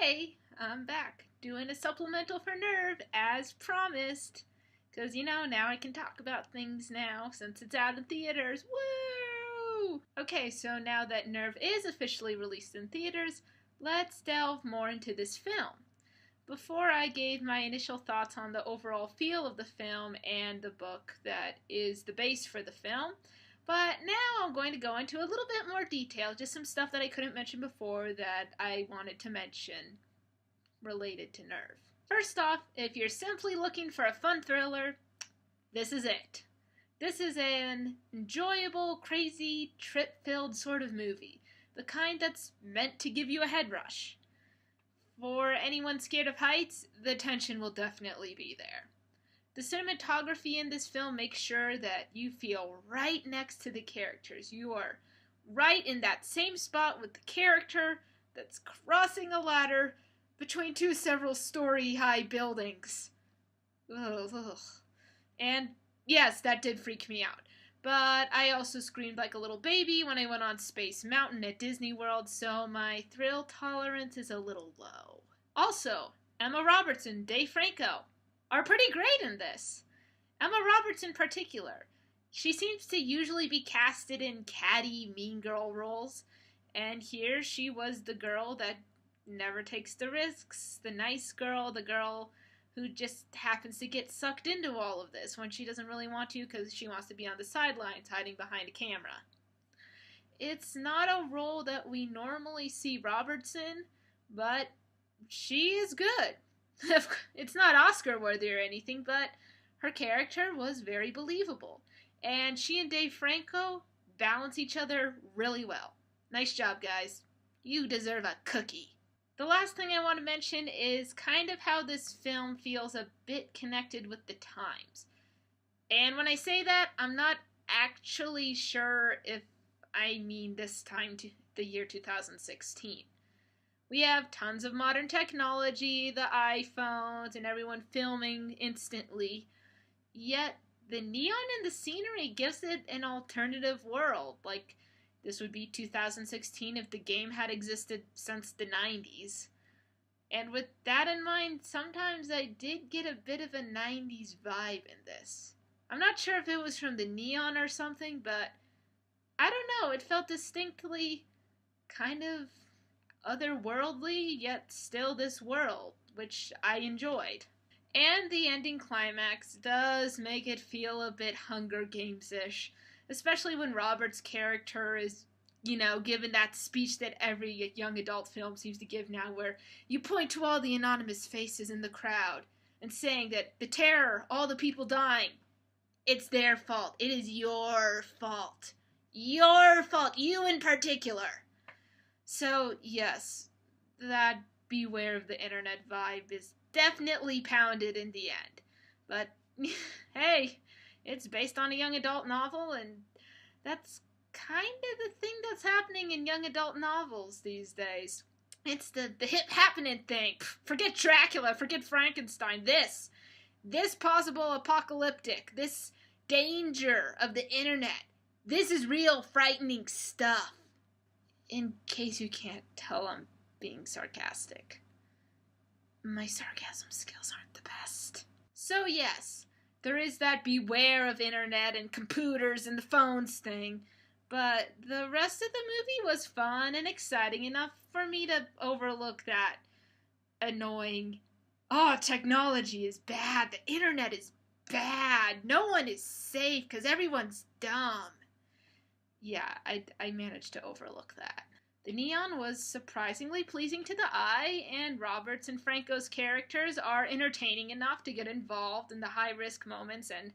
Hey, I'm back doing a supplemental for Nerve as promised. Because, now I can talk about things now since it's out in theaters. Woo! Okay, so now that Nerve is officially released in theaters, let's delve more into this film. Before I gave my initial thoughts on the overall feel of the film and the book that is the base for the film, but now I'm going to go into a little bit more detail, just some stuff that I couldn't mention before that I wanted to mention related to Nerve. First off, if you're simply looking for a fun thriller, this is it. This is an enjoyable, crazy, trip-filled sort of movie. The kind that's meant to give you a head rush. For anyone scared of heights, the tension will definitely be there. The cinematography in this film makes sure that you feel right next to the characters. You are right in that same spot with the character that's crossing a ladder between two several-story-high buildings. Ugh. And yes, that did freak me out. But I also screamed like a little baby when I went on Space Mountain at Disney World, so my thrill tolerance is a little low. Also, Emma Roberts and Dave Franco are pretty great in this. Emma Roberts in particular. She seems to usually be casted in catty, mean girl roles, and here she was the girl that never takes the risks, the nice girl, the girl who just happens to get sucked into all of this when she doesn't really want to because she wants to be on the sidelines hiding behind a camera. It's not a role that we normally see Roberts in, but she is good. It's not Oscar-worthy or anything, but her character was very believable. And she and Dave Franco balance each other really well. Nice job, guys. You deserve a cookie. The last thing I want to mention is kind of how this film feels a bit connected with the times. And when I say that, I'm not actually sure if I mean this time to the year 2016. We have tons of modern technology, the iPhones, and everyone filming instantly. Yet, the neon in the scenery gives it an alternative world. Like, this would be 2016 if the game had existed since the 90s. And with that in mind, sometimes I did get a bit of a 90s vibe in this. I'm not sure if it was from the neon or something, but I don't know, it felt distinctly kind of otherworldly, yet still this world, which I enjoyed. And the ending climax does make it feel a bit Hunger Games-ish, especially when Robert's character is, given that speech that every young adult film seems to give now, where you point to all the anonymous faces in the crowd and saying that the terror, all the people dying, it's their fault. It is your fault. Your fault. You in particular. So, yes, that beware of the internet vibe is definitely pounded in the end. But, hey, it's based on a young adult novel, and that's kind of the thing that's happening in young adult novels these days. It's the hip happening thing. Forget Dracula, forget Frankenstein. This possible apocalyptic, this danger of the internet. This is real frightening stuff. In case you can't tell, I'm being sarcastic. My sarcasm skills aren't the best. So yes, there is that beware of internet and computers and the phones thing, but the rest of the movie was fun and exciting enough for me to overlook that annoying, technology is bad, the internet is bad, no one is safe because everyone's dumb. Yeah, I managed to overlook that. The neon was surprisingly pleasing to the eye, and Roberts and Franco's characters are entertaining enough to get involved in the high-risk moments and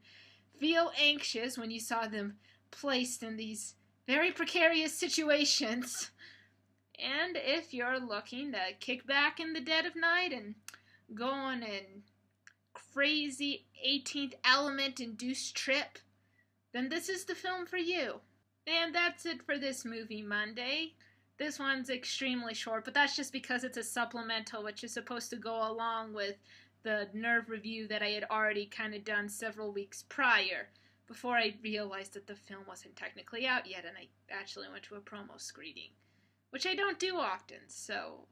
feel anxious when you saw them placed in these very precarious situations. And if you're looking to kick back in the dead of night and go on an crazy 18th element-induced trip, then this is the film for you. And that's it for this movie Monday. This one's extremely short, but that's just because it's a supplemental, which is supposed to go along with the Nerve review that I had already kind of done several weeks prior, before I realized that the film wasn't technically out yet, and I actually went to a promo screening, which I don't do often, so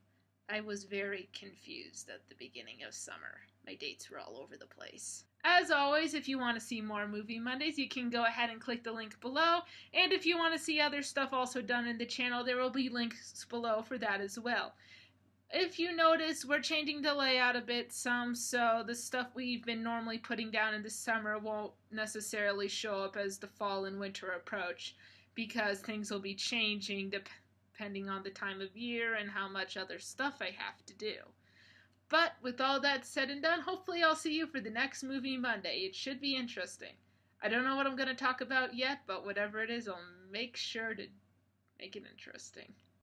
I was very confused at the beginning of summer. My dates were all over the place. As always, if you want to see more Movie Mondays, you can go ahead and click the link below. And if you want to see other stuff also done in the channel, there will be links below for that as well. If you notice, we're changing the layout a bit so the stuff we've been normally putting down in the summer won't necessarily show up as the fall and winter approach, because things will be changing depending on the time of year and how much other stuff I have to do. But with all that said and done, hopefully I'll see you for the next Movie Monday. It should be interesting. I don't know what I'm going to talk about yet, but whatever it is, I'll make sure to make it interesting.